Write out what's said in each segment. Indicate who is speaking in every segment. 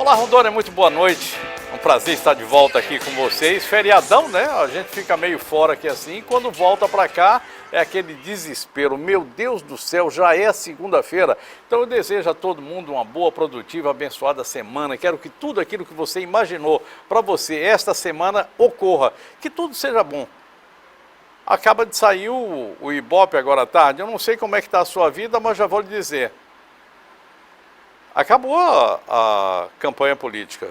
Speaker 1: Olá, Rondônia, muito boa noite. É um prazer estar de volta aqui com vocês. Feriadão, né? A gente fica meio fora aqui assim. Quando volta para cá, é aquele desespero. Meu Deus do céu, já é segunda-feira. Então eu desejo a todo mundo uma boa, produtiva, abençoada semana. Quero que tudo aquilo que você imaginou para você esta semana ocorra. Que tudo seja bom. Acaba de sair o Ibope agora à tarde. Eu não sei como é que está a sua vida, mas já vou lhe dizer. Acabou a campanha política.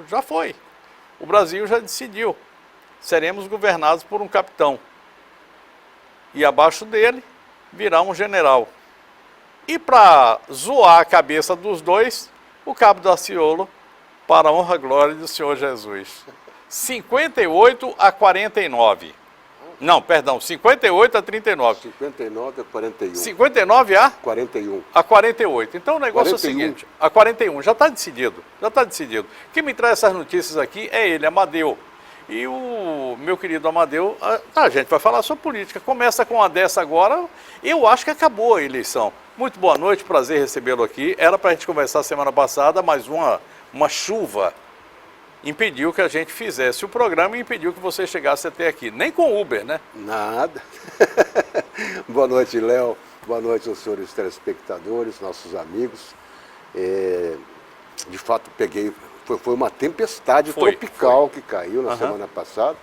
Speaker 1: Já foi. O Brasil já decidiu. Seremos governados por um capitão. E abaixo dele virá um general. E para zoar a cabeça dos dois, o cabo Daciolo, para a honra e glória do Senhor Jesus. 58-49. Não, perdão, 58-39.
Speaker 2: 59-41.
Speaker 1: 59 a?
Speaker 2: 41.
Speaker 1: A 48. Então o negócio
Speaker 2: 41.
Speaker 1: é o seguinte, a 41, já está decidido, já está decidido. Quem me traz essas notícias aqui é ele, Amadeu. E o meu querido Amadeu, a gente vai falar sobre política. Começa com uma dessa agora, eu acho que acabou a eleição. Muito boa noite, prazer recebê-lo aqui. Era para a gente conversar semana passada, mas uma chuva impediu que a gente fizesse o programa e impediu que você chegasse até aqui. Nem com Uber, né?
Speaker 2: Nada. Boa noite, Léo. Boa noite aos senhores telespectadores, nossos amigos. De fato, foi uma tempestade tropical que caiu na semana passada.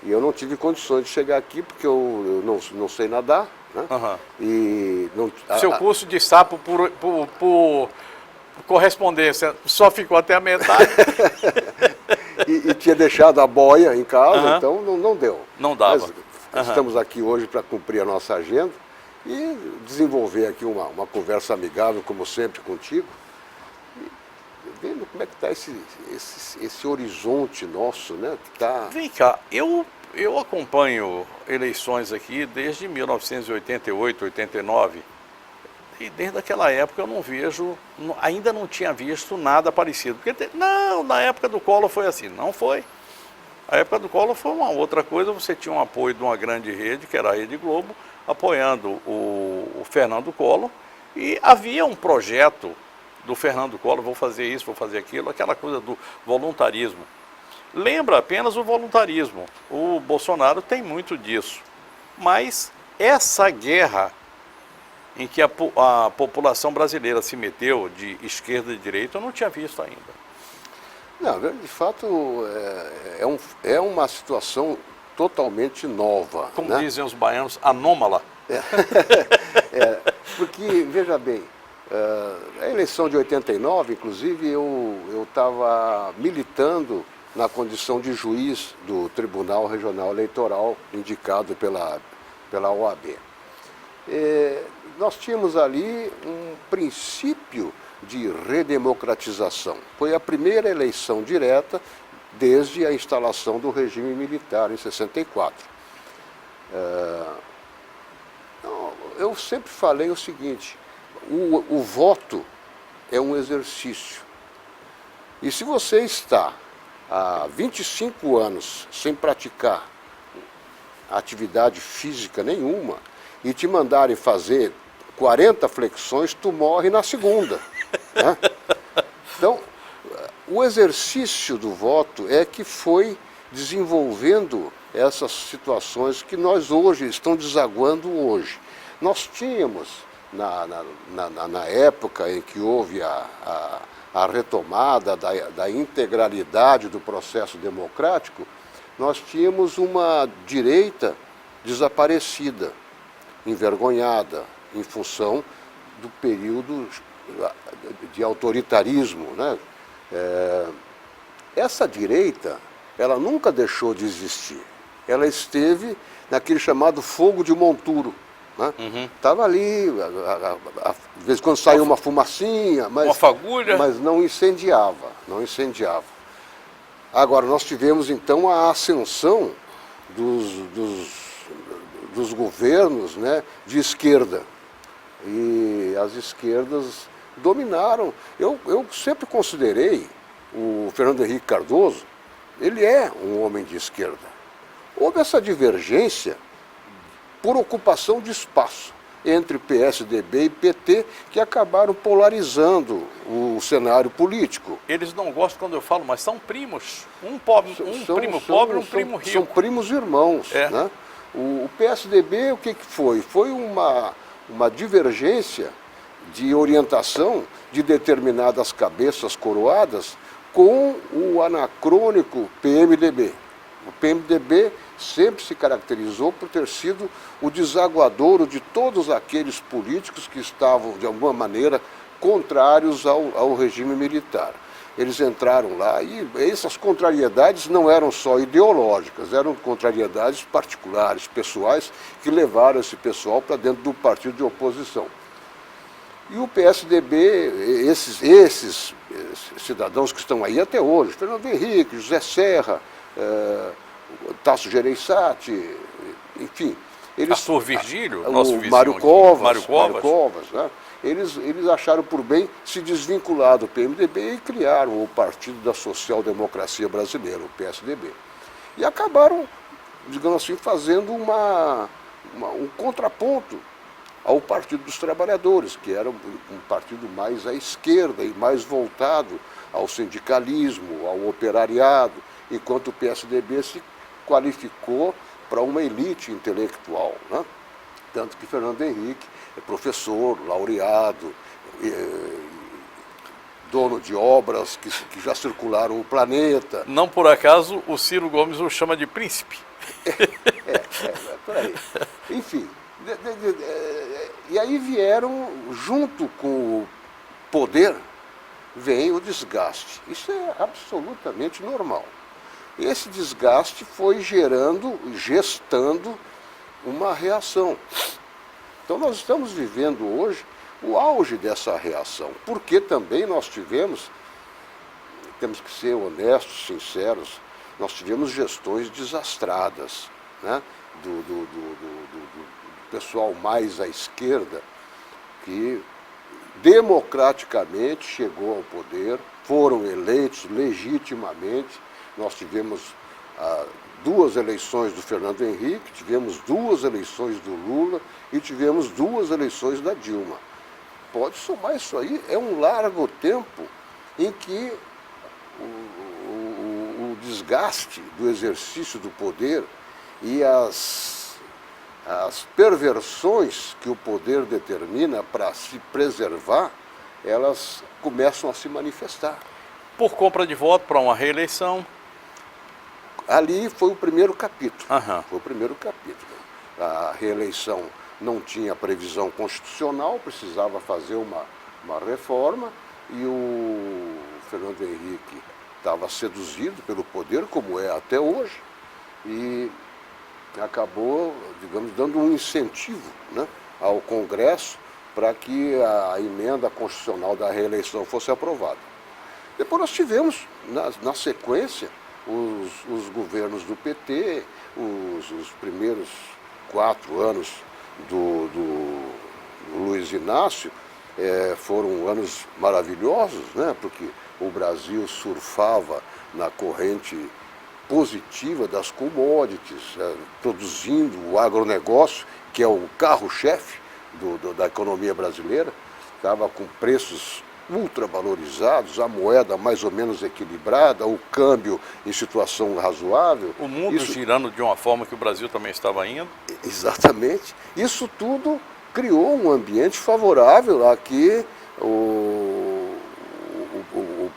Speaker 2: E eu não tive condições de chegar aqui porque eu não sei nadar. Né? E
Speaker 1: seu curso de sapo por correspondência só ficou até a metade.
Speaker 2: e tinha deixado a boia em casa, então não deu.
Speaker 1: Não dava.
Speaker 2: Mas estamos aqui hoje para cumprir a nossa agenda e desenvolver aqui uma conversa amigável, como sempre, contigo. E vendo como é que está esse horizonte nosso, né? Que tá...
Speaker 1: Vem cá, eu acompanho eleições aqui desde 1988, 89. E desde aquela época eu não vejo, ainda não tinha visto nada parecido. Porque, não, na época do Collor foi assim. Não foi. A época do Collor foi uma outra coisa. Você tinha um apoio de uma grande rede, que era a Rede Globo, apoiando o Fernando Collor. E havia um projeto do Fernando Collor, vou fazer isso, vou fazer aquilo, aquela coisa do voluntarismo. Lembra apenas o voluntarismo. O Bolsonaro tem muito disso. Mas essa guerra em que a população brasileira se meteu de esquerda e direita, eu não tinha visto ainda.
Speaker 2: Não, de fato, é uma situação totalmente nova.
Speaker 1: Como
Speaker 2: né?
Speaker 1: dizem os baianos, anômala.
Speaker 2: Porque, veja bem, a eleição de 89, inclusive, eu estava militando na condição de juiz do Tribunal Regional Eleitoral, indicado pela OAB. Nós tínhamos ali um princípio de redemocratização. Foi a primeira eleição direta desde a instalação do regime militar em 64. Eu sempre falei o seguinte, o voto é um exercício. E se você está há 25 anos sem praticar atividade física nenhuma e te mandarem fazer 40 flexões, tu morre na segunda. Né? Então, o exercício do voto é que foi desenvolvendo essas situações que nós hoje estamos desaguando hoje. Nós tínhamos, na época em que houve a retomada da integralidade do processo democrático, nós tínhamos uma direita desaparecida, envergonhada, em função do período de autoritarismo. Né? Essa direita, ela nunca deixou de existir. Ela esteve naquele chamado fogo de Monturo. Estava ali, de vez em quando saiu uma fumacinha,
Speaker 1: uma fagulha,
Speaker 2: mas não incendiava, Agora, nós tivemos então a ascensão dos governos, né, de esquerda. E as esquerdas dominaram. Eu sempre considerei o Fernando Henrique Cardoso, ele é um homem de esquerda. Houve essa divergência por ocupação de espaço. entre PSDB e PT, que acabaram polarizando o cenário político.
Speaker 1: Eles não gostam quando eu falo, mas são primos. Um primo pobre e um primo rico.
Speaker 2: São primos irmãos.
Speaker 1: É.
Speaker 2: Né? O PSDB, o que foi? Foi uma divergência de orientação de determinadas cabeças coroadas com o anacrônico PMDB. O PMDB sempre se caracterizou por ter sido o desaguadouro de todos aqueles políticos que estavam, de alguma maneira, contrários ao regime militar. Eles entraram lá e essas contrariedades não eram só ideológicas, eram contrariedades particulares, pessoais, que levaram esse pessoal para dentro do partido de oposição. E o PSDB, esses cidadãos que estão aí até hoje, Fernando Henrique, José Serra, Tasso Gereissati, enfim.
Speaker 1: Arthur Virgílio, nosso vizinho
Speaker 2: Mário
Speaker 1: aqui,
Speaker 2: Covas,
Speaker 1: Mário Covas.
Speaker 2: né? Eles acharam por bem se desvincular do PMDB e criaram o Partido da Social-Democracia Brasileira, o PSDB. E acabaram, digamos assim, fazendo um contraponto ao Partido dos Trabalhadores, que era um partido mais à esquerda e mais voltado ao sindicalismo, ao operariado, enquanto o PSDB se qualificou para uma elite intelectual, né? Tanto que Fernando Henrique é professor, laureado, dono de obras que já circularam o planeta.
Speaker 1: Não por acaso o Ciro Gomes o chama de príncipe.
Speaker 2: Por aí. Enfim, e aí vieram, junto com o poder, vem o desgaste. Isso é absolutamente normal. Esse desgaste foi gestando uma reação. Então nós estamos vivendo hoje o auge dessa reação, porque também nós temos que ser honestos, sinceros, nós tivemos gestões desastradas, né? do pessoal mais à esquerda, que democraticamente chegou ao poder, foram eleitos legitimamente. Nós tivemos 2 eleições do Fernando Henrique, tivemos 2 eleições do Lula e tivemos 2 eleições da Dilma. Pode somar isso aí, é um largo tempo em que o desgaste do exercício do poder e as perversões que o poder determina para se preservar, elas começam a se manifestar.
Speaker 1: Por compra de voto para uma reeleição.
Speaker 2: Ali foi o primeiro capítulo.
Speaker 1: Uhum.
Speaker 2: Foi o primeiro capítulo. A reeleição não tinha previsão constitucional, precisava fazer uma reforma, e o Fernando Henrique estava seduzido pelo poder, como é até hoje, e acabou, digamos, dando um incentivo, né, ao Congresso para que a emenda constitucional da reeleição fosse aprovada. Depois nós tivemos, na sequência, os governos do PT, os primeiros 4 anos do Luiz Inácio, foram anos maravilhosos, né? Porque o Brasil surfava na corrente positiva das commodities, produzindo o agronegócio, que é o carro-chefe da economia brasileira, estava com preços ultravalorizados, a moeda mais ou menos equilibrada, o câmbio em situação razoável.
Speaker 1: O mundo girando de uma forma que o Brasil também estava indo.
Speaker 2: Exatamente. Isso tudo criou um ambiente favorável a que o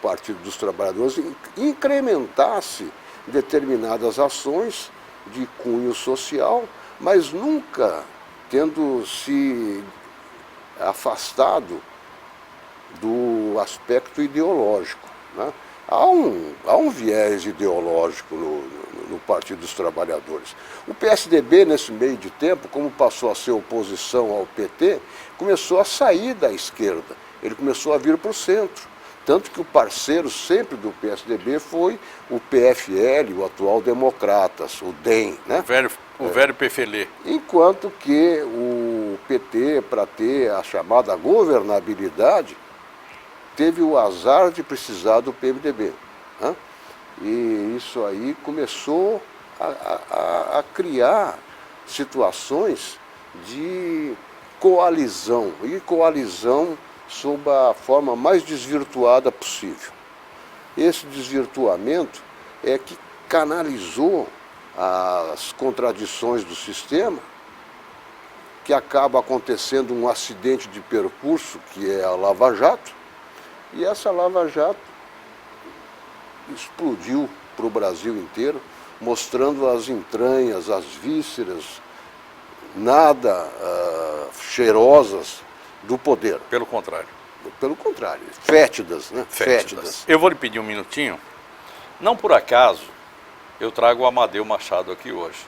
Speaker 2: Partido dos Trabalhadores incrementasse determinadas ações de cunho social, mas nunca tendo se afastado do aspecto ideológico, né? Há um viés ideológico no Partido dos Trabalhadores. O PSDB, nesse meio de tempo, como passou a ser oposição ao PT, começou a sair da esquerda, ele começou a vir para o centro. Tanto que o parceiro sempre do PSDB foi o PFL, o atual Democratas, o DEM, né?
Speaker 1: O velho PFL.
Speaker 2: Enquanto que o PT, para ter a chamada governabilidade, teve o azar de precisar do PMDB, né? E isso aí começou a criar situações de coalizão, e coalizão sob a forma mais desvirtuada possível. Esse desvirtuamento é que canalizou as contradições do sistema, que acaba acontecendo um acidente de percurso, que é a Lava Jato, e essa Lava Jato explodiu para o Brasil inteiro, mostrando as entranhas, as vísceras, nada cheirosas do poder.
Speaker 1: Pelo contrário.
Speaker 2: Pelo contrário, fétidas, né?
Speaker 1: Fétidas. Eu vou lhe pedir um minutinho. Não por acaso eu trago o Amadeu Machado aqui hoje.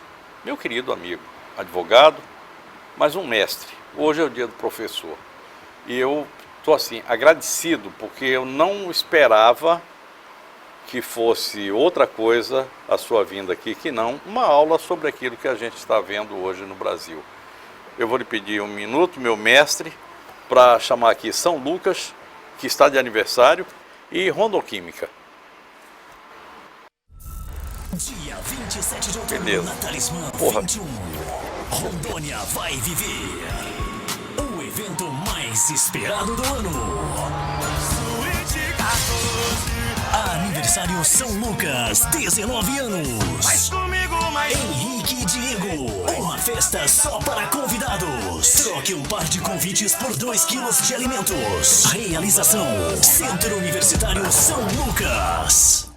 Speaker 1: Meu querido amigo, advogado, mas um mestre. Hoje é o dia do professor. E eu estou assim, agradecido, porque eu não esperava que fosse outra coisa a sua vinda aqui, que não uma aula sobre aquilo que a gente está vendo hoje no Brasil. Eu vou lhe pedir um minuto, meu mestre, para chamar aqui São Lucas, que está de aniversário, e Rondoquímica.
Speaker 3: Dia 27 de outubro,
Speaker 1: Beleza.
Speaker 3: na Talismã
Speaker 1: Porra.
Speaker 3: 21. Rondônia vai viver o evento mais esperado do ano. Aniversário São Lucas, 19 anos. Henrique e Diego, uma festa só para convidados. Troque um par de convites por 2 quilos de alimentos. Realização: Centro Universitário São Lucas.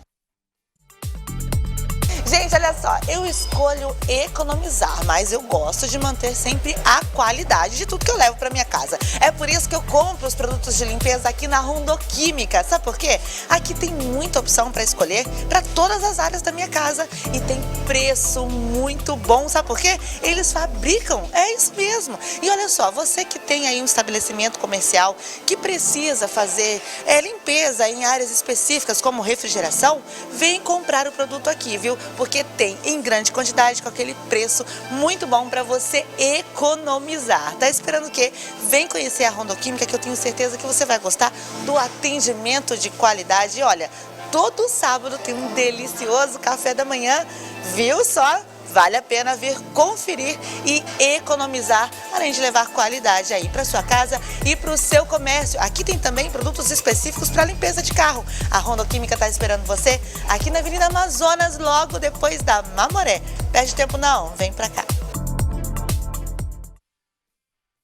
Speaker 4: Gente, olha só, eu escolho economizar, mas eu gosto de manter sempre a qualidade de tudo que eu levo para minha casa. É por isso que eu compro os produtos de limpeza aqui na Rondoquímica. Sabe por quê? Aqui tem muita opção para escolher para todas as áreas da minha casa e tem preço muito bom. Sabe por quê? Eles fabricam, é isso mesmo. E olha só, você que tem aí um estabelecimento comercial que precisa fazer limpeza em áreas específicas como refrigeração, vem comprar o produto aqui, viu? Porque tem em grande quantidade com aquele preço muito bom para você economizar. Tá esperando o quê? Vem conhecer a Rondoquímica, que eu tenho certeza que você vai gostar do atendimento de qualidade. E olha, todo sábado tem um delicioso café da manhã, viu só? Vale a pena vir conferir e economizar, além de levar qualidade aí para sua casa e para o seu comércio. Aqui tem também produtos específicos para limpeza de carro. A Rondoquímica está esperando você aqui na Avenida Amazonas, logo depois da Mamoré. Perde tempo não, vem para cá.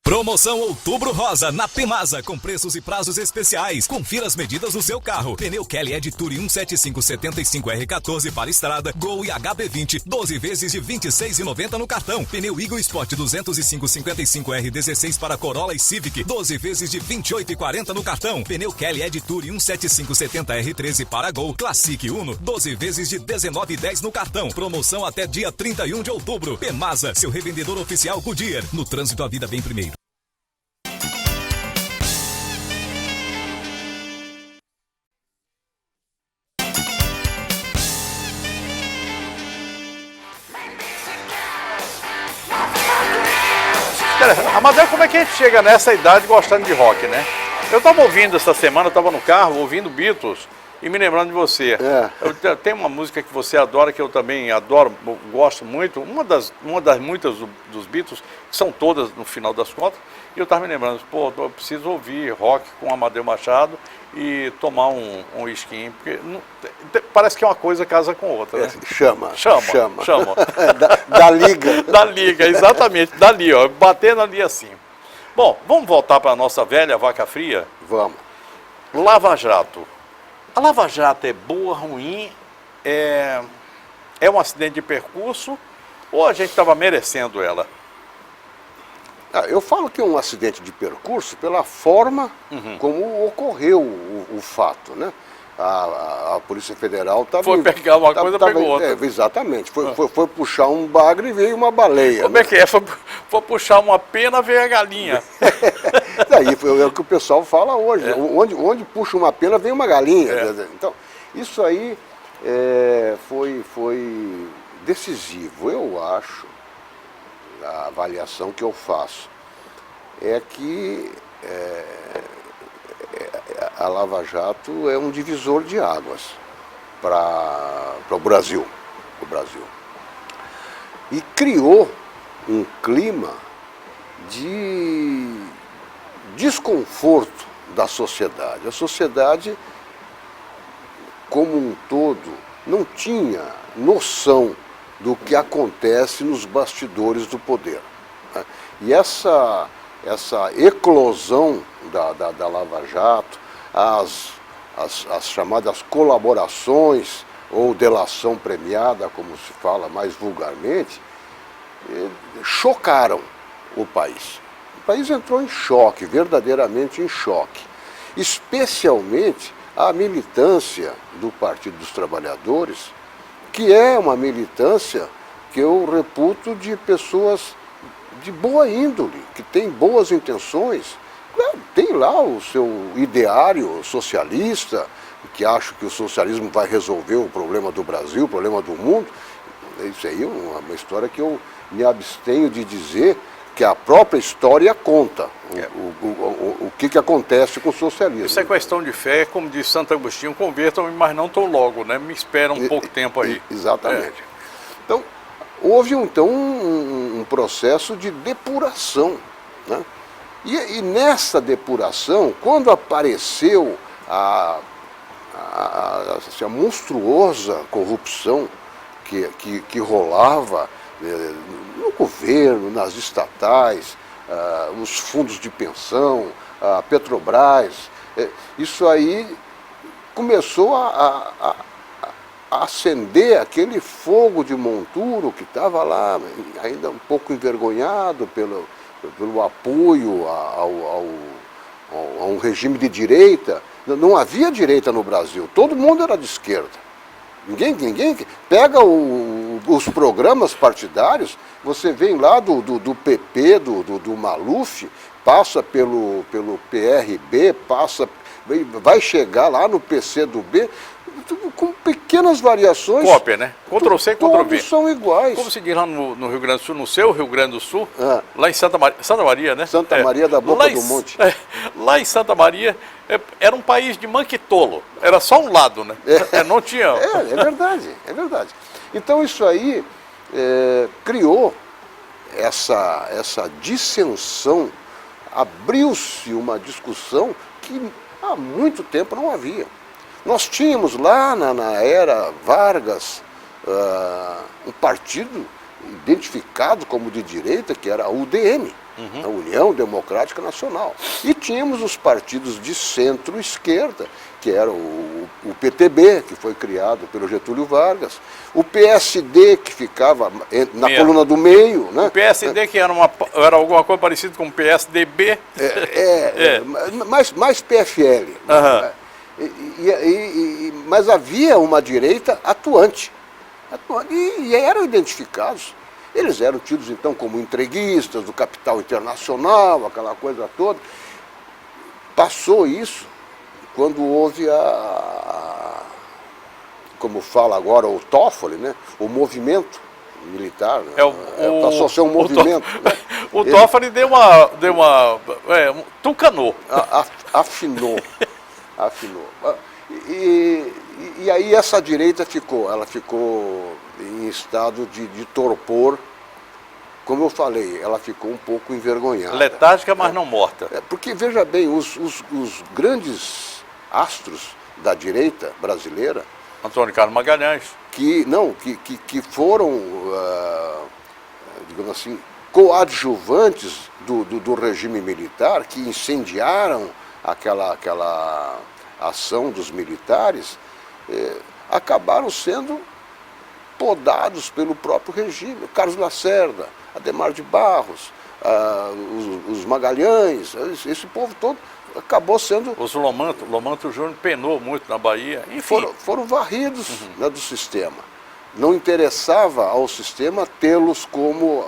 Speaker 5: Promoção Outubro Rosa na Pemasa, com preços e prazos especiais. Confira as medidas do seu carro. Pneu Kelly Ed Tour 175/75R14 para estrada, Gol e HB20, 12 vezes de R$ 26,90 no cartão. Pneu Eagle Sport 205/55R16 para Corolla e Civic, 12 vezes de R$ 28,40 no cartão. Pneu Kelly Ed Tour 175/70R13 para Gol, Classic Uno, 12 vezes de R$ 19,10 no cartão. Promoção até dia 31 de outubro. Pemasa, seu revendedor oficial Goodyear. No trânsito, a vida vem primeiro.
Speaker 1: Amadeu, como é que a gente chega nessa idade gostando de rock, né? Eu estava ouvindo essa semana, eu estava no carro ouvindo Beatles e me lembrando de você. Tem uma música que você adora, que eu também adoro, gosto muito, uma das muitas dos Beatles, que são todas no final das contas, e eu estava me lembrando, pô, eu preciso ouvir rock com Amadeu Machado e tomar um whisky, porque parece que uma coisa casa com outra, né?
Speaker 2: Chama. Da liga.
Speaker 1: Da liga, exatamente, dali, ó, batendo ali assim. Bom, vamos voltar para a nossa velha vaca fria?
Speaker 2: Vamos.
Speaker 1: Lava Jato. A Lava Jato é boa, ruim? É um acidente de percurso? Ou a gente estava merecendo ela?
Speaker 2: Eu falo que é um acidente de percurso pela forma como ocorreu o fato, né? A Polícia Federal estava...
Speaker 1: Foi pegar uma coisa, pegou outra.
Speaker 2: Exatamente. Foi puxar um bagre e veio uma baleia.
Speaker 1: Como é que é? Foi puxar uma pena, veio a galinha.
Speaker 2: Daí é o que o pessoal fala hoje. Onde puxa uma pena, vem uma galinha. Então, isso aí foi decisivo. Eu acho, a avaliação que eu faço, é que a Lava Jato é um divisor de águas para o Brasil. E criou um clima de desconforto da sociedade. A sociedade, como um todo, não tinha noção do que acontece nos bastidores do poder, né? E essa eclosão da Lava Jato, as chamadas colaborações ou delação premiada, como se fala mais vulgarmente, chocaram o país. O país entrou em choque, verdadeiramente em choque. Especialmente a militância do Partido dos Trabalhadores, que é uma militância que eu reputo de pessoas de boa índole, que têm boas intenções. Tem lá o seu ideário socialista, que acha que o socialismo vai resolver o problema do Brasil, o problema do mundo. Isso aí é uma história que eu me abstenho de dizer, que a própria história conta o que acontece com o socialismo.
Speaker 1: Isso é questão de fé, como diz Santo Agostinho, convertam-me, mas não tão logo, né? Me espera um pouco tempo aí.
Speaker 2: Exatamente. Então, houve então um processo de depuração, né? E nessa depuração, quando apareceu a monstruosa corrupção que rolava no governo, nas estatais, os fundos de pensão, a Petrobras, isso aí começou a acender aquele fogo de monturo que estava lá, ainda um pouco envergonhado pelo apoio a um regime de direita. Não havia direita no Brasil, todo mundo era de esquerda. Ninguém pega os programas partidários, você vem lá do PP, do Maluf, passa pelo PRB, vai chegar lá no PCdoB, com pequenas variações.
Speaker 1: Cópia, né? Ctrl-C, Ctrl-V.
Speaker 2: Todos são iguais.
Speaker 1: Como se diz lá no Rio Grande do Sul, no seu Rio Grande do Sul, lá em Santa Maria, né?
Speaker 2: Santa Maria da Boca do Monte.
Speaker 1: Lá em Santa Maria, era um país de manquitolo, era só um lado, né? Não tinha...
Speaker 2: É verdade, é verdade. Então isso aí criou essa dissensão, abriu-se uma discussão que há muito tempo não havia. Nós tínhamos lá na era Vargas um partido identificado como de direita, que era a UDN, a União Democrática Nacional. E tínhamos os partidos de centro-esquerda, que era o PTB, que foi criado pelo Getúlio Vargas, o PSD, que ficava na coluna do meio. Né?
Speaker 1: O PSD, que era alguma coisa parecida com o PSDB.
Speaker 2: Mais PFL. Né? Mas havia uma direita atuante e eram identificados. Eles eram tidos então como entreguistas do capital internacional, aquela coisa toda. Passou isso quando houve como fala agora o Toffoli, né? O movimento militar, né? Passou a ser um movimento.
Speaker 1: O Toffoli deu uma tucanou.
Speaker 2: Afinou. E aí essa direita ficou em estado de torpor. Como eu falei, ela ficou um pouco envergonhada.
Speaker 1: Letárgica, mas não morta.
Speaker 2: Porque, veja bem, os grandes astros da direita brasileira...
Speaker 1: Antônio Carlos Magalhães.
Speaker 2: Que foram, digamos assim, coadjuvantes do regime militar, que incendiaram aquela ação dos militares, acabaram sendo podados pelo próprio regime. Carlos Lacerda, Adhemar de Barros, os Magalhães, esse povo todo acabou sendo...
Speaker 1: Os Lomanto Júnior penou muito na Bahia. Enfim.
Speaker 2: Foram varridos do sistema. Não interessava ao sistema tê-los como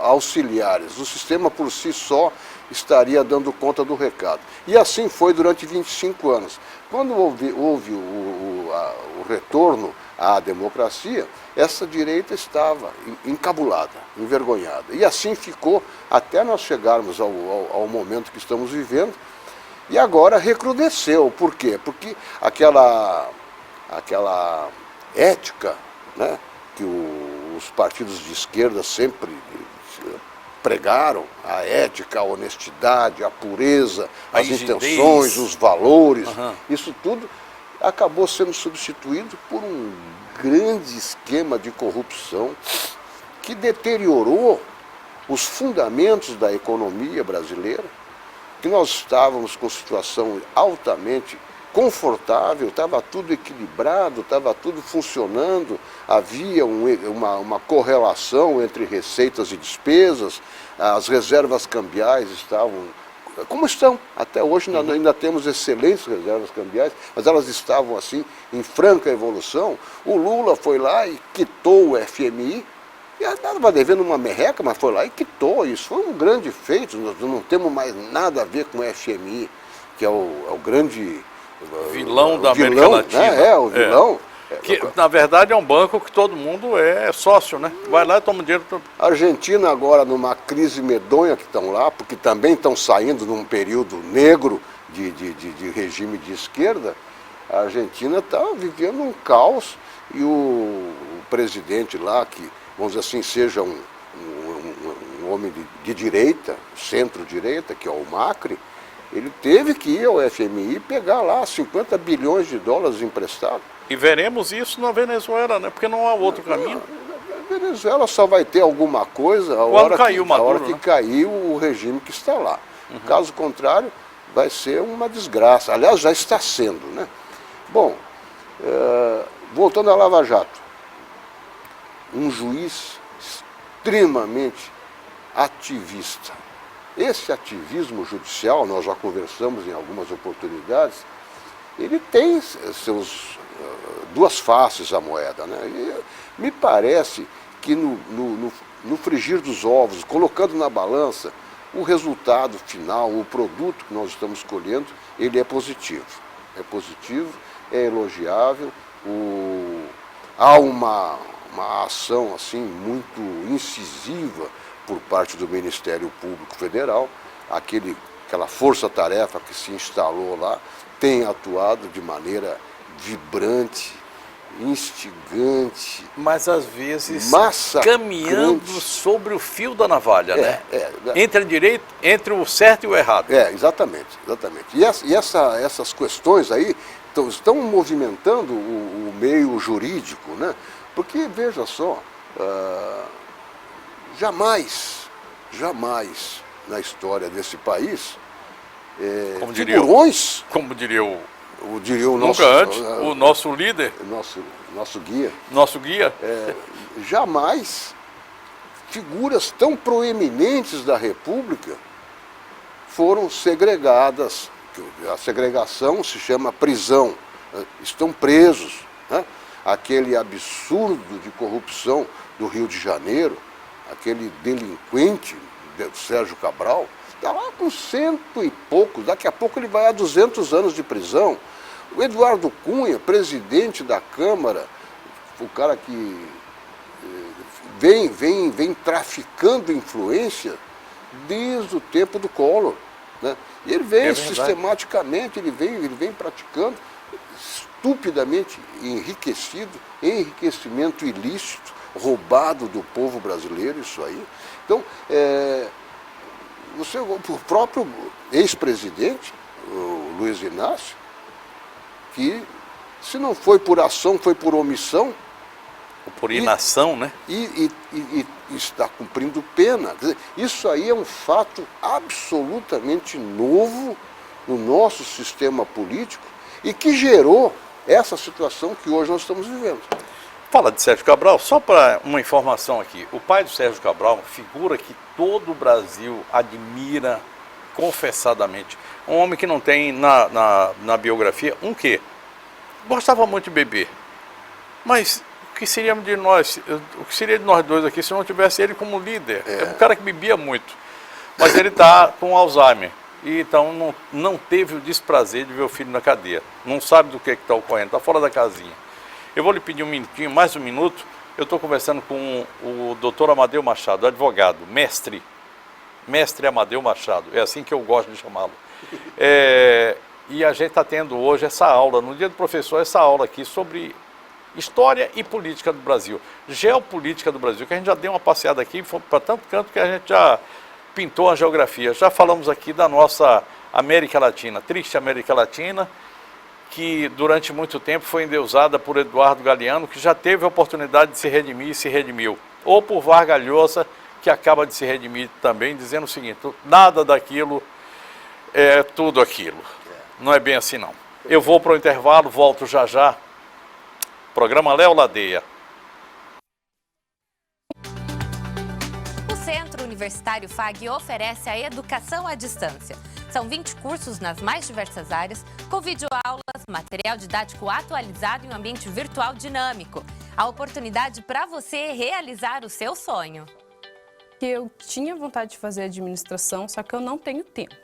Speaker 2: auxiliares. O sistema por si só estaria dando conta do recado. E assim foi durante 25 anos. Quando houve o retorno à democracia, essa direita estava encabulada, envergonhada. E assim ficou até nós chegarmos ao momento que estamos vivendo. E agora recrudesceu. Por quê? Porque aquela ética, né, que os partidos de esquerda sempre pregaram, a ética, a honestidade, a pureza,
Speaker 1: A
Speaker 2: as
Speaker 1: rigidez.
Speaker 2: intenções, os valores,
Speaker 1: Aham.
Speaker 2: isso tudo acabou sendo substituído por um grande esquema de corrupção que deteriorou os fundamentos da economia brasileira, que nós estávamos com situação altamente confortável, estava tudo equilibrado, estava tudo funcionando, havia uma correlação entre receitas e despesas, as reservas cambiais estavam como estão. Até hoje nós ainda temos excelentes reservas cambiais, mas elas estavam assim em franca evolução. O Lula foi lá e quitou o FMI, e estava devendo uma merreca, mas foi lá e quitou. Isso foi um grande feito, nós não temos mais nada a ver com o FMI, que é o grande...
Speaker 1: Vilão da
Speaker 2: vilão,
Speaker 1: América Latina.
Speaker 2: Né? O vilão.
Speaker 1: Que, na verdade, é um banco que todo mundo é sócio, né? Vai lá e toma dinheiro.
Speaker 2: A Argentina agora numa crise medonha que estão lá, porque também estão saindo num período negro de regime de esquerda, a Argentina está vivendo um caos e o presidente lá, que vamos dizer assim, seja um homem de direita, centro-direita, que é o Macri, ele teve que ir ao FMI e pegar lá 50 bilhões de dólares emprestados.
Speaker 1: E veremos isso na Venezuela, né? Porque não há outro caminho.
Speaker 2: A Venezuela só vai ter alguma coisa a hora que cair o regime que está lá. Caso contrário, vai ser uma desgraça. Aliás, já está sendo, né? Bom, voltando à Lava Jato. Um juiz extremamente ativista. Esse ativismo judicial, nós já conversamos em algumas oportunidades, ele tem duas faces à moeda, né? E me parece que no frigir dos ovos, colocando na balança, o resultado final, o produto que nós estamos colhendo, ele é positivo. É positivo, é elogiável, há uma ação assim muito incisiva por parte do Ministério Público Federal, aquela força-tarefa que se instalou lá, tem atuado de maneira vibrante, instigante,
Speaker 1: mas às vezes
Speaker 2: massacrante,
Speaker 1: caminhando sobre o fio da navalha, né? Entre o certo e o errado.
Speaker 2: Exatamente. E essas questões aí estão movimentando o meio jurídico, né? Porque, veja só, jamais na história desse país, figurões...
Speaker 1: Como diria o
Speaker 2: nosso,
Speaker 1: nunca antes, o nosso líder,
Speaker 2: nosso guia, jamais figuras tão proeminentes da República foram segregadas. A segregação se chama prisão, estão presos, né? Aquele absurdo de corrupção do Rio de Janeiro, aquele delinquente, Sérgio Cabral, está lá com 100 e poucos, daqui a pouco ele vai a 200 anos de prisão. O Eduardo Cunha, presidente da Câmara, o cara que vem traficando influência desde o tempo do Collor, né? E ele vem sistematicamente, ele vem praticando, estupidamente enriquecimento ilícito, roubado do povo brasileiro, isso aí. Então, o próprio ex-presidente, o Luiz Inácio, que se não foi por ação, foi por omissão.
Speaker 1: Por inação, né?
Speaker 2: E está cumprindo pena. Quer dizer, isso aí é um fato absolutamente novo no nosso sistema político e que gerou essa situação que hoje nós estamos vivendo.
Speaker 1: Fala de Sérgio Cabral, só para uma informação aqui. O pai do Sérgio Cabral, figura que todo o Brasil admira confessadamente. Um homem que não tem na biografia um quê? Gostava muito de beber. Mas o que seria de nós dois aqui se não tivesse ele como líder? É um cara que bebia muito. Mas ele está com Alzheimer. E então não teve o desprazer de ver o filho na cadeia. Não sabe do que está ocorrendo, está fora da casinha. Eu vou lhe pedir um minutinho, mais um minuto. Eu estou conversando com o doutor Amadeu Machado, advogado, mestre Amadeu Machado, é assim que eu gosto de chamá-lo. E a gente está tendo hoje essa aula, no dia do professor, essa aula aqui sobre História e política do Brasil. Geopolítica do Brasil, que a gente já deu uma passeada aqui, foi para tanto canto que a gente já pintou a geografia. Já falamos aqui da nossa América Latina, triste América Latina, que durante muito tempo foi endeusada por Eduardo Galeano, que já teve a oportunidade de se redimir e se redimiu. Ou por Vargas Llosa, que acaba de se redimir também, dizendo o seguinte: nada daquilo é tudo aquilo. Não é bem assim, não. Eu vou para o intervalo, volto já já. Programa Léo Ladeia.
Speaker 6: O Centro Universitário FAG oferece a educação à distância. São 20 cursos nas mais diversas áreas, com videoaulas, material didático atualizado em um ambiente virtual dinâmico. A oportunidade para você realizar o seu sonho.
Speaker 7: Eu tinha vontade de fazer administração, só que eu não tenho tempo.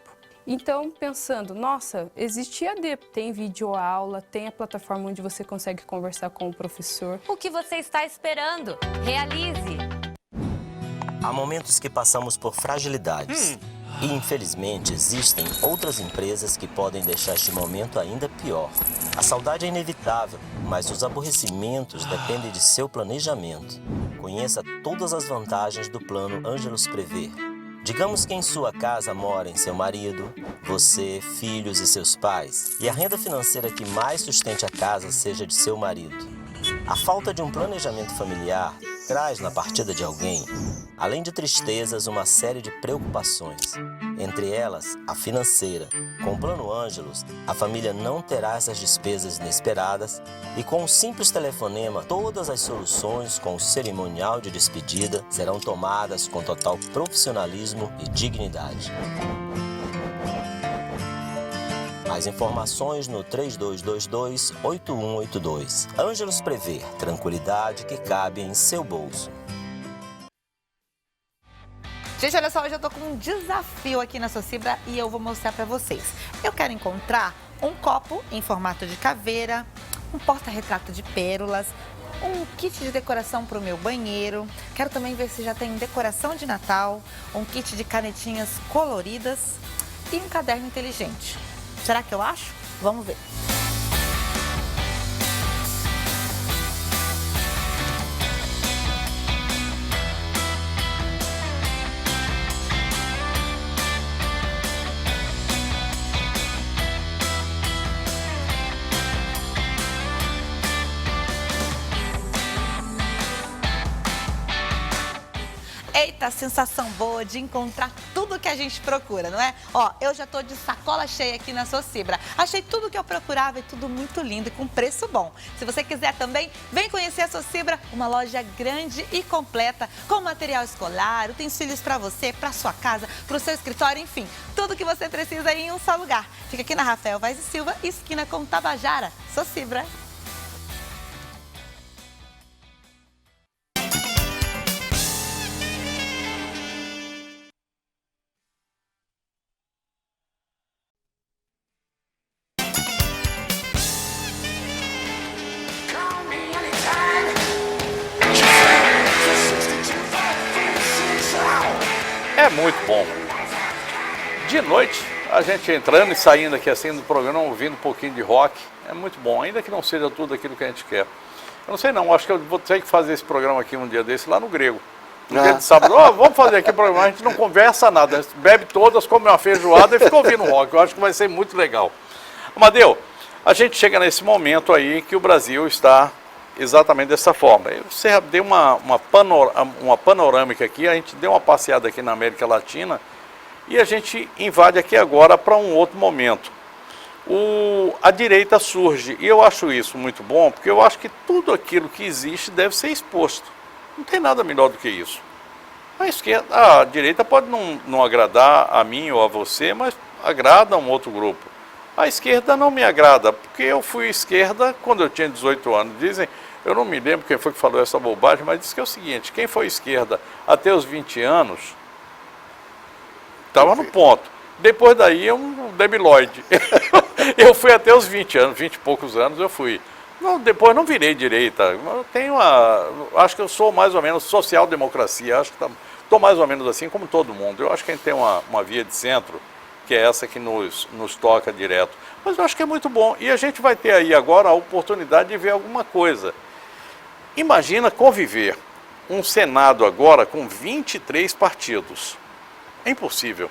Speaker 7: Então, pensando, nossa, existe EAD, tem videoaula, tem a plataforma onde você consegue conversar com o professor.
Speaker 6: O que você está esperando? Realize!
Speaker 8: Há momentos que passamos por fragilidades. E, infelizmente, existem outras empresas que podem deixar este momento ainda pior. A saudade é inevitável, mas os aborrecimentos dependem de seu planejamento. Conheça todas as vantagens do plano Ângelos Prever. Digamos que em sua casa morem seu marido, você, filhos e seus pais, e a renda financeira que mais sustente a casa seja de seu marido. A falta de um planejamento familiar traz na partida de alguém, além de tristezas, uma série de preocupações. Entre elas, a financeira. Com o Plano Ângelos, a família não terá essas despesas inesperadas e com um simples telefonema, todas as soluções com o cerimonial de despedida serão tomadas com total profissionalismo e dignidade. Mais informações no 3222-8182. Ângelos Prever, tranquilidade que cabe em seu bolso.
Speaker 4: Gente, olha só, hoje eu tô com um desafio aqui na Socibra e eu vou mostrar pra vocês. Eu quero encontrar um copo em formato de caveira, um porta-retrato de pérolas, um kit de decoração para o meu banheiro. Quero também ver se já tem decoração de Natal, um kit de canetinhas coloridas e um caderno inteligente. Será que eu acho? Vamos ver. Eita, sensação boa de encontrar tudo que a gente procura, não é? Ó, eu já tô de sacola cheia aqui na Socibra. Achei tudo que eu procurava e tudo muito lindo e com preço bom. Se você quiser também, vem conhecer a Socibra, uma loja grande e completa, com material escolar, utensílios para você, para sua casa, para o seu escritório, enfim, tudo que você precisa em um só lugar. Fica aqui na Rafael Vaz e Silva, esquina com Tabajara. Socibra.
Speaker 1: É muito bom. De noite, a gente entrando e saindo aqui assim do programa, ouvindo um pouquinho de rock, é muito bom, ainda que não seja tudo aquilo que a gente quer. Eu não sei não, acho que eu vou ter que fazer esse programa aqui um dia desse lá no Grego. No dia de sábado, vamos fazer aqui o programa, a gente não conversa nada, a gente bebe todas, come uma feijoada e fica ouvindo rock. Eu acho que vai ser muito legal. Amadeu, a gente chega nesse momento aí que o Brasil está exatamente dessa forma. Você deu uma panorâmica aqui, a gente deu uma passeada aqui na América Latina e a gente invade aqui agora para um outro momento. A direita surge e eu acho isso muito bom, porque eu acho que tudo aquilo que existe deve ser exposto. Não tem nada melhor do que isso. A direita pode não agradar a mim ou a você, mas agrada a um outro grupo. A esquerda não me agrada, porque eu fui esquerda quando eu tinha 18 anos. Dizem, eu não me lembro quem foi que falou essa bobagem, mas diz que é o seguinte: quem foi esquerda até os 20 anos, estava no ponto. Depois daí é um debilóide. Eu fui até os 20 anos, 20 e poucos anos eu fui. Depois não virei direita. Eu acho que eu sou mais ou menos social-democracia. Acho que estou mais ou menos assim como todo mundo. Eu acho que a gente tem uma via de centro, que é essa que nos toca direto. Mas eu acho que é muito bom. E a gente vai ter aí agora a oportunidade de ver alguma coisa. Imagina conviver um Senado agora com 23 partidos. É impossível.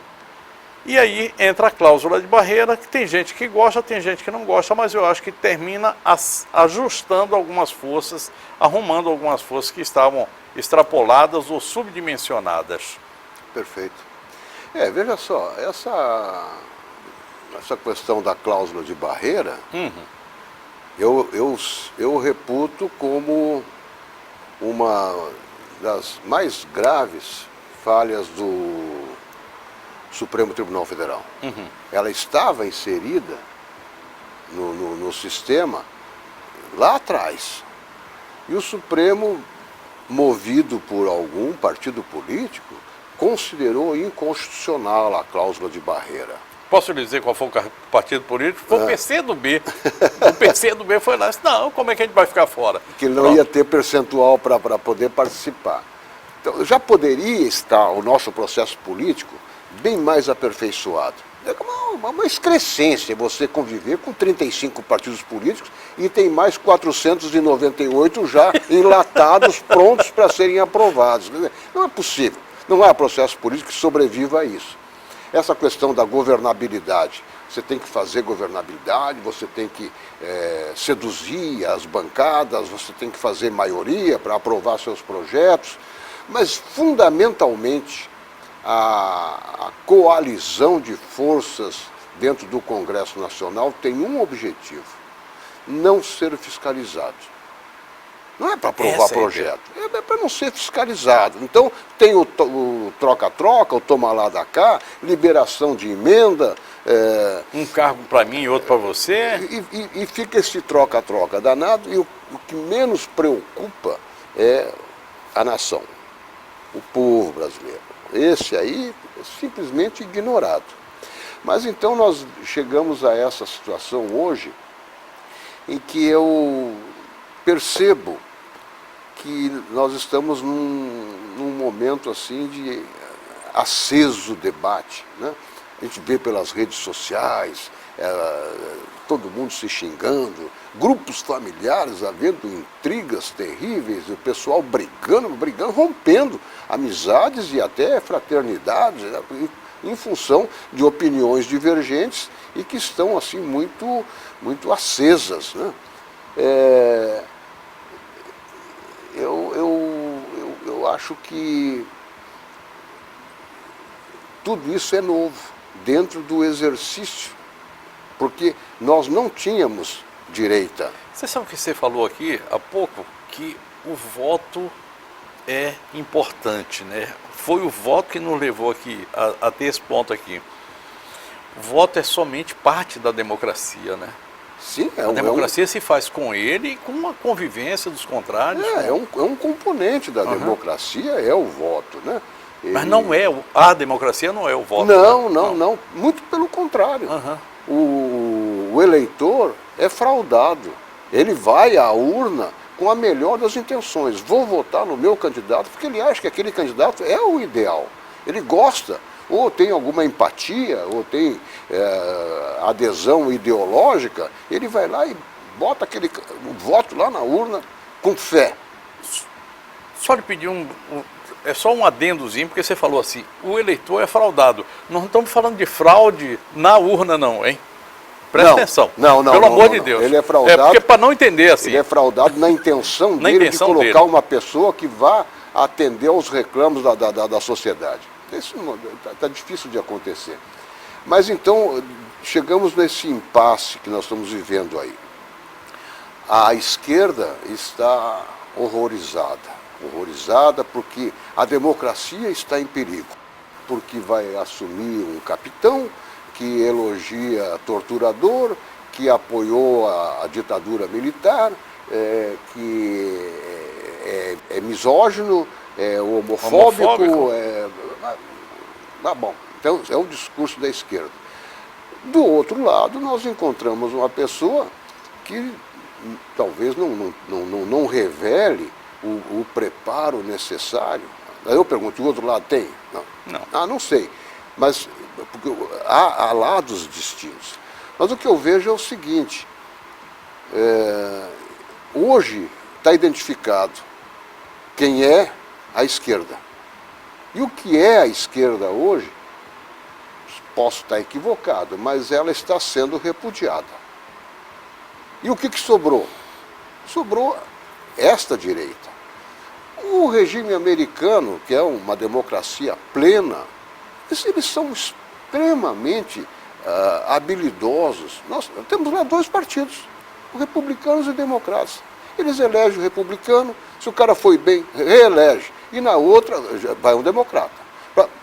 Speaker 1: E aí entra a cláusula de barreira, que tem gente que gosta, tem gente que não gosta, mas eu acho que termina ajustando algumas forças, arrumando algumas forças que estavam extrapoladas ou subdimensionadas.
Speaker 2: Perfeito. Veja só, essa questão da cláusula de barreira, eu reputo como uma das mais graves falhas do Supremo Tribunal Federal. Ela estava inserida no sistema lá atrás. E o Supremo, movido por algum partido político, considerou inconstitucional a cláusula de barreira.
Speaker 1: Posso lhe dizer qual foi o partido político? Foi o PCdoB. O PCdoB foi lá e disse, não, como é que a gente vai ficar fora?
Speaker 2: Que não ia ter percentual para poder participar. Então, já poderia estar o nosso processo político bem mais aperfeiçoado. É uma excrescência você conviver com 35 partidos políticos e tem mais 498 já enlatados, prontos para serem aprovados. Não é possível. Não há processo político que sobreviva a isso. Essa questão da governabilidade, você tem que fazer governabilidade, você tem que seduzir as bancadas, você tem que fazer maioria para aprovar seus projetos, mas fundamentalmente a coalizão de forças dentro do Congresso Nacional tem um objetivo: não ser fiscalizado. Não é para aprovar projeto, é para não ser fiscalizado. Então tem o troca-troca, o toma lá da cá, liberação de emenda.
Speaker 1: Um cargo para mim e outro para você.
Speaker 2: E fica esse troca-troca danado, e o que menos preocupa é a nação, o povo brasileiro. Esse aí é simplesmente ignorado. Mas então nós chegamos a essa situação hoje em que eu percebo que nós estamos num momento assim de aceso debate, né? A gente vê pelas redes sociais, todo mundo se xingando, grupos familiares havendo intrigas terríveis, o pessoal brigando, rompendo amizades e até fraternidades, né? Em função de opiniões divergentes e que estão assim muito acesas, né? Eu acho que tudo isso é novo dentro do exercício, porque nós não tínhamos direita.
Speaker 1: Você sabe o que você falou aqui há pouco? Que o voto é importante, né? Foi o voto que nos levou aqui a ter esse ponto aqui. O voto é somente parte da democracia, né?
Speaker 2: Sim,
Speaker 1: a democracia se faz com ele e com a convivência dos contrários.
Speaker 2: É um componente da democracia, é o voto, né?
Speaker 1: Mas não é, a democracia não é o voto.
Speaker 2: Não. Muito pelo contrário. O eleitor é fraudado. Ele vai à urna com a melhor das intenções. Vou votar no meu candidato porque ele acha que aquele candidato é o ideal. Ele gosta, ou tem alguma empatia, ou tem adesão ideológica, ele vai lá e bota o voto lá na urna com fé.
Speaker 1: Só lhe pedir é só um adendozinho, porque você falou assim, o eleitor é fraudado. Nós não estamos falando de fraude na urna não, hein? Presta atenção. Pelo amor de Deus.
Speaker 2: Ele é fraudado.
Speaker 1: Porque para não entender assim.
Speaker 2: Ele é fraudado na intenção dele de colocar uma pessoa que vá atender aos reclamos da sociedade. Isso está difícil de acontecer. Mas então, chegamos nesse impasse que nós estamos vivendo aí. A esquerda está horrorizada porque a democracia está em perigo, porque vai assumir um capitão que elogia torturador, que apoiou a ditadura militar, que é misógino, é homofóbico. Bom, então é o discurso da esquerda. Do outro lado, nós encontramos uma pessoa que talvez não revele o preparo necessário. Aí eu pergunto, o outro lado tem? Não. Não sei. Mas porque há lados distintos. Mas o que eu vejo é o seguinte, hoje está identificado quem é a esquerda. E o que é a esquerda hoje, posso estar equivocado, mas ela está sendo repudiada. E o que sobrou? Sobrou esta direita. O regime americano, que é uma democracia plena, eles são extremamente habilidosos. Nós temos lá 2 partidos, republicanos e democratas. Eles elegem o republicano, se o cara foi bem, reelege. E na outra, vai um democrata.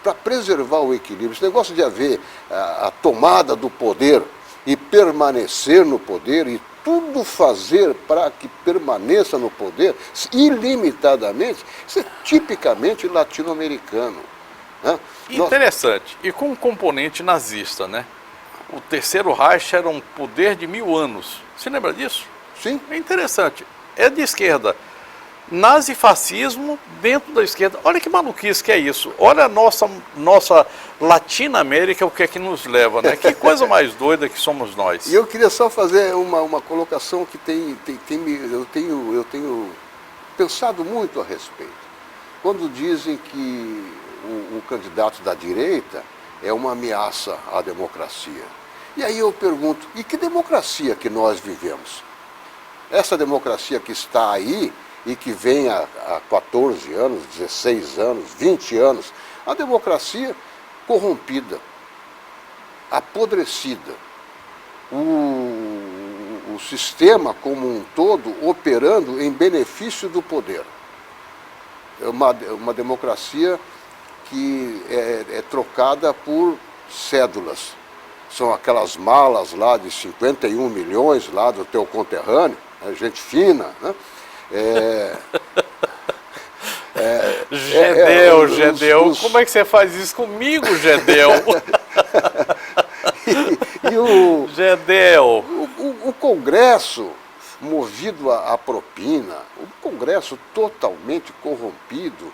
Speaker 2: Para preservar o equilíbrio, esse negócio de haver a tomada do poder e permanecer no poder e tudo fazer para que permaneça no poder ilimitadamente, isso é tipicamente latino-americano. Né?
Speaker 1: Interessante. E com um componente nazista, né? O Terceiro Reich era um poder de 1000 anos. Você lembra disso?
Speaker 2: Sim.
Speaker 1: É interessante. É de esquerda. Nazifascismo dentro da esquerda. Olha que maluquice que é isso. Olha a nossa Latinoamérica, o que é que nos leva, né? Que coisa mais doida que somos nós.
Speaker 2: E eu queria só fazer uma colocação que eu tenho pensado muito a respeito. Quando dizem que o candidato da direita é uma ameaça à democracia. E aí eu pergunto, e que democracia que nós vivemos? Essa democracia que está aí e que vem há 14 anos, 16 anos, 20 anos, a democracia corrompida, apodrecida, o sistema como um todo operando em benefício do poder. É uma democracia que é trocada por cédulas. São aquelas malas lá de 51 milhões lá do teu conterrâneo, gente fina, né?
Speaker 1: Gedel, como é que você faz isso comigo, Gedel? Gedel.
Speaker 2: O Congresso, movido à propina, o Congresso totalmente corrompido,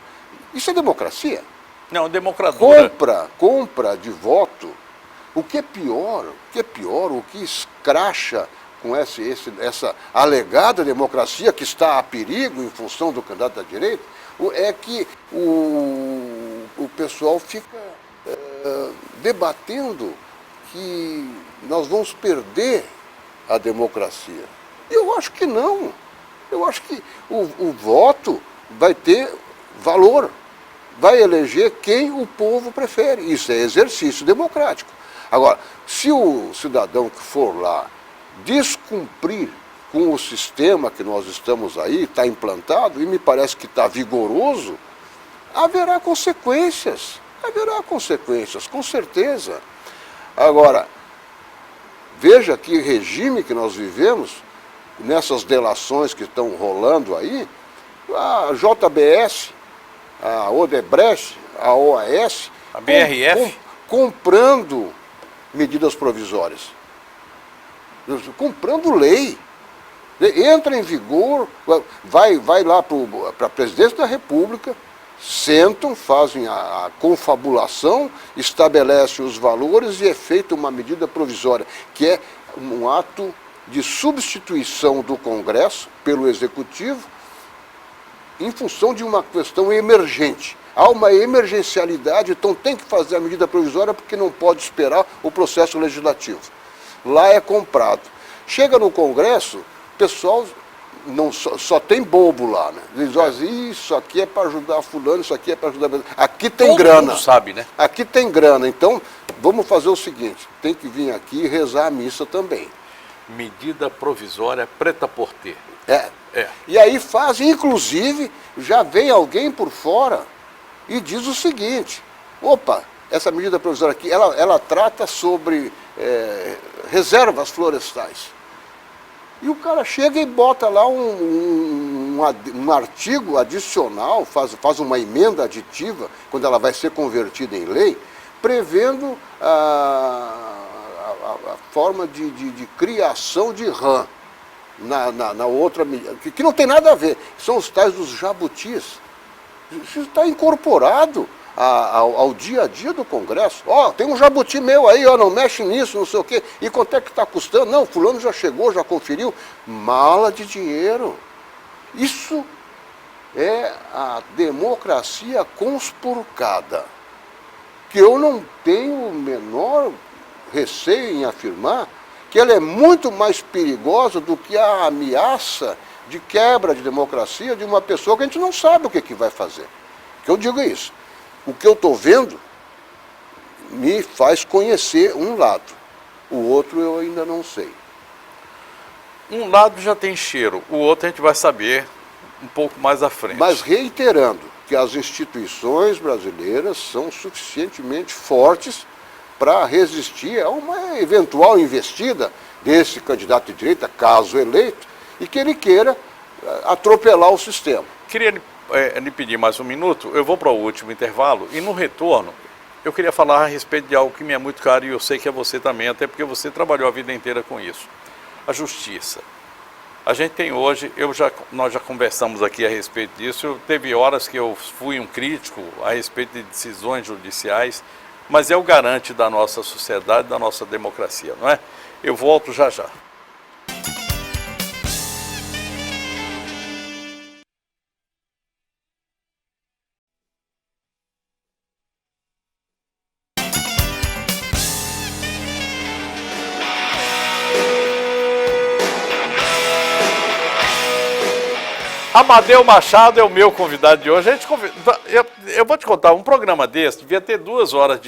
Speaker 2: isso é democracia?
Speaker 1: Não, democracia.
Speaker 2: Compra de voto. O que é pior, o que escracha com essa alegada democracia que está a perigo em função do candidato da direita, é que o pessoal fica debatendo que nós vamos perder a democracia. Eu acho que não. Eu acho que o voto vai ter valor, vai eleger quem o povo prefere. Isso é exercício democrático. Agora, se o cidadão que for lá descumprir com o sistema que nós estamos aí, está implantado, e me parece que está vigoroso, haverá consequências, com certeza. Agora, veja que regime que nós vivemos, nessas delações que estão rolando aí, a JBS, a Odebrecht, a OAS,
Speaker 1: a BRF,
Speaker 2: comprando medidas provisórias. Comprando lei, entra em vigor, vai lá para a presidência da República, sentam, fazem a confabulação, estabelecem os valores e é feita uma medida provisória, que é um ato de substituição do Congresso pelo Executivo em função de uma questão emergente. Há uma emergencialidade, então tem que fazer a medida provisória porque não pode esperar o processo legislativo. Lá é comprado. Chega no Congresso, o pessoal só tem bobo lá, né? Diz, isso aqui é para ajudar fulano, isso aqui é para ajudar... Aqui tem grana.
Speaker 1: Todo mundo sabe, né?
Speaker 2: Aqui tem grana, então vamos fazer o seguinte, tem que vir aqui e rezar a missa também.
Speaker 1: Medida provisória preta por ter.
Speaker 2: E aí fazem, inclusive, já vem alguém por fora e diz o seguinte, opa, essa medida provisória aqui, ela trata sobre reservas florestais. E o cara chega e bota lá um artigo adicional, faz uma emenda aditiva, quando ela vai ser convertida em lei, prevendo a forma de criação de rã na outra medida, que não tem nada a ver, são os tais dos jabutis. Isso está incorporado ao dia a dia do Congresso. Tem um jabuti meu aí, não mexe nisso, não sei o quê. E quanto é que está custando? Não, fulano já chegou, já conferiu. Mala de dinheiro. Isso é a democracia conspurcada, que eu não tenho o menor receio em afirmar que ela é muito mais perigosa do que a ameaça de quebra de democracia de uma pessoa que a gente não sabe o que vai fazer. Que eu digo isso. O que eu estou vendo me faz conhecer um lado, o outro eu ainda não sei.
Speaker 1: Um lado já tem cheiro, o outro a gente vai saber um pouco mais à frente.
Speaker 2: Mas reiterando que as instituições brasileiras são suficientemente fortes para resistir a uma eventual investida desse candidato de direita, caso eleito, e que ele queira atropelar o sistema.
Speaker 1: Queria lhe pedir mais um minuto, eu vou para o último intervalo e no retorno eu queria falar a respeito de algo que me é muito caro e eu sei que é você também, até porque você trabalhou a vida inteira com isso. A justiça. A gente tem hoje, nós já conversamos aqui a respeito disso, teve horas que eu fui um crítico a respeito de decisões judiciais, mas é o garante da nossa sociedade, da nossa democracia, não é? Eu volto já já. Amadeu Machado é o meu convidado de hoje. Eu vou te contar, um programa desse devia ter 2 horas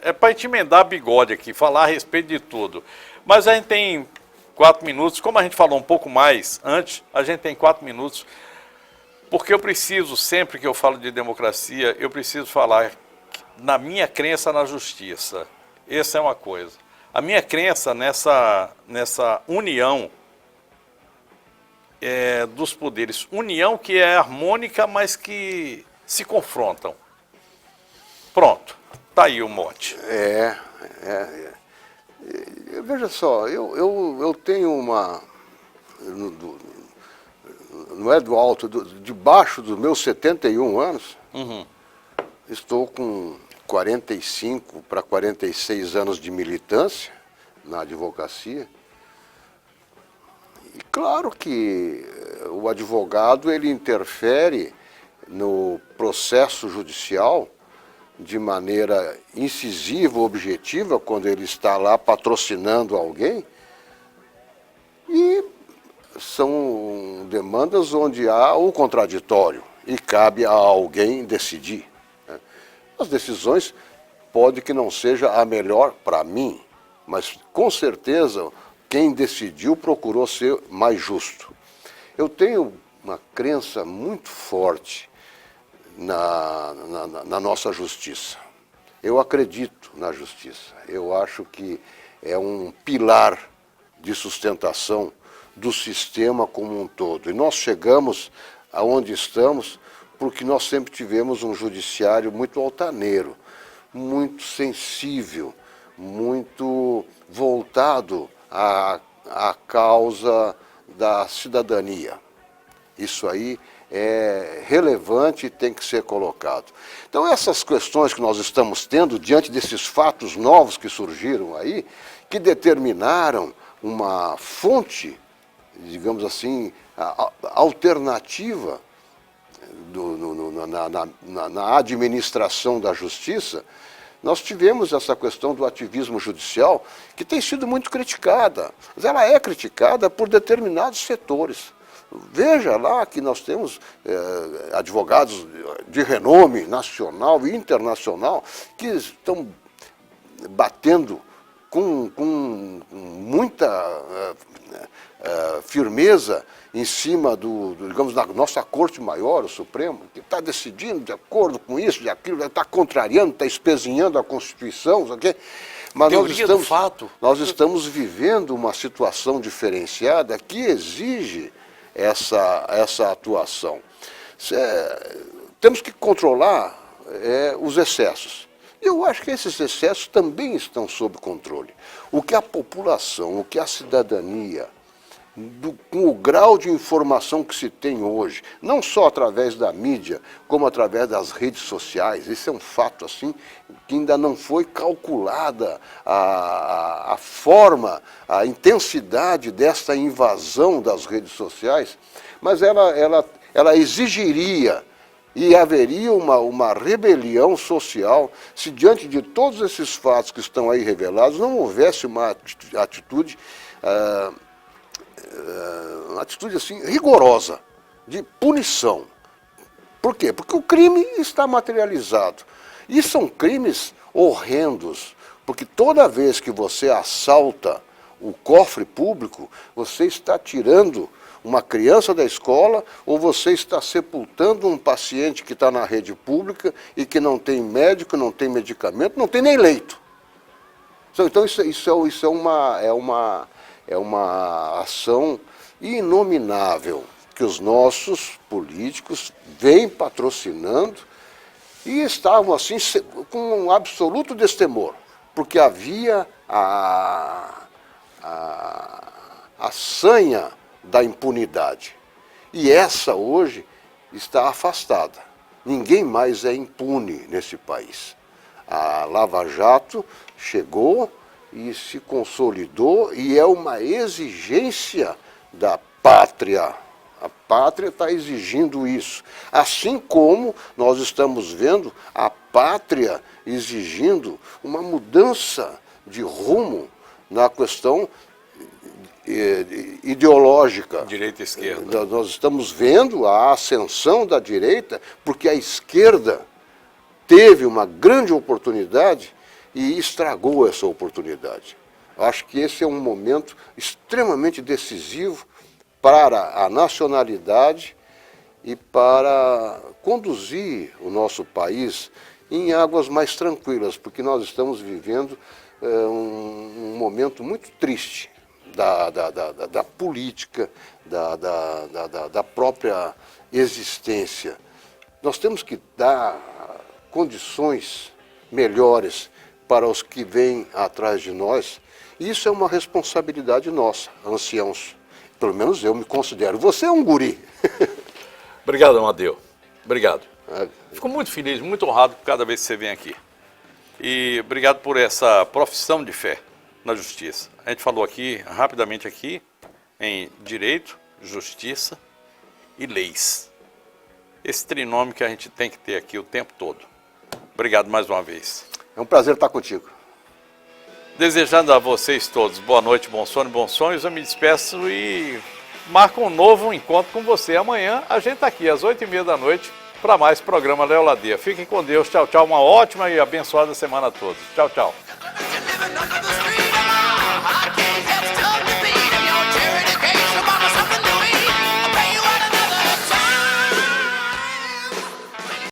Speaker 1: é para te emendar bigode aqui, falar a respeito de tudo. Mas a gente tem 4 minutos, como a gente falou um pouco mais antes, a gente tem 4 minutos, porque eu preciso, sempre que eu falo de democracia, eu preciso falar na minha crença na justiça. Essa é uma coisa. A minha crença nessa união dos poderes. União que é harmônica, mas que se confrontam. Pronto, tá aí o mote.
Speaker 2: Veja só, eu tenho uma... Não é do alto, debaixo dos meus 71 anos, estou com 45 para 46 anos de militância na advocacia. E claro que o advogado ele interfere no processo judicial de maneira incisiva, objetiva, quando ele está lá patrocinando alguém. E são demandas onde há o contraditório e cabe a alguém decidir. As decisões pode que não seja a melhor para mim, mas com certeza quem decidiu procurou ser mais justo. Eu tenho uma crença muito forte na nossa justiça. Eu acredito na justiça. Eu acho que é um pilar de sustentação do sistema como um todo. E nós chegamos aonde estamos porque nós sempre tivemos um judiciário muito altaneiro, muito sensível, muito voltado à causa da cidadania. Isso aí é relevante e tem que ser colocado. Então essas questões que nós estamos tendo diante desses fatos novos que surgiram aí, que determinaram uma fonte, digamos assim, alternativa na administração da justiça, nós tivemos essa questão do ativismo judicial que tem sido muito criticada, mas ela é criticada por determinados setores. Veja lá que nós temos advogados de renome nacional e internacional que estão batendo com muita firmeza em cima digamos, da nossa Corte Maior, o Supremo, que está decidindo de acordo com isso, de aquilo, está contrariando, está espezinhando a Constituição, sabe? Mas nós estamos vivendo uma situação diferenciada que exige essa atuação. Temos que controlar os excessos. Eu acho que esses excessos também estão sob controle. O que a população, o que a cidadania, com o grau de informação que se tem hoje, não só através da mídia, como através das redes sociais, esse é um fato assim que ainda não foi calculada a forma, a intensidade dessa invasão das redes sociais, mas ela exigiria e haveria uma rebelião social se diante de todos esses fatos que estão aí revelados não houvesse uma atitude assim rigorosa de punição. Por quê? Porque o crime está materializado. E são crimes horrendos, porque toda vez que você assalta o cofre público, você está tirando uma criança da escola ou você está sepultando um paciente que está na rede pública e que não tem médico, não tem medicamento, não tem nem leito. Então isso é uma ação inominável que os nossos políticos vêm patrocinando e estavam assim com um absoluto destemor, porque havia a sanha da impunidade. E essa hoje está afastada. Ninguém mais é impune nesse país. A Lava Jato chegou e se consolidou e é uma exigência da pátria. A pátria está exigindo isso. Assim como nós estamos vendo a pátria exigindo uma mudança de rumo na questão ideológica.
Speaker 1: Direita e esquerda.
Speaker 2: Nós estamos vendo a ascensão da direita, porque a esquerda teve uma grande oportunidade e estragou essa oportunidade. Acho que esse é um momento extremamente decisivo para a nacionalidade e para conduzir o nosso país em águas mais tranquilas, porque nós estamos vivendo um momento muito triste da política, da própria existência. Nós temos que dar condições melhores para os que vêm atrás de nós. E isso é uma responsabilidade nossa, anciãos. Pelo menos eu me considero. Você é um guri.
Speaker 1: Obrigado, Amadeu. Obrigado. Fico muito feliz, muito honrado cada vez que você vem aqui. E obrigado por essa profissão de fé na justiça. A gente falou aqui, rapidamente aqui, em direito, justiça e leis. Esse trinômio que a gente tem que ter aqui o tempo todo. Obrigado mais uma vez.
Speaker 2: É um prazer estar contigo.
Speaker 1: Desejando a vocês todos boa noite, bom sono, bons sonhos, eu me despeço e marco um novo encontro com você. Amanhã a gente está aqui às 8h30 da noite para mais programa Léo Ladeia. Fiquem com Deus, tchau, tchau, uma ótima e abençoada semana a todos. Tchau, tchau.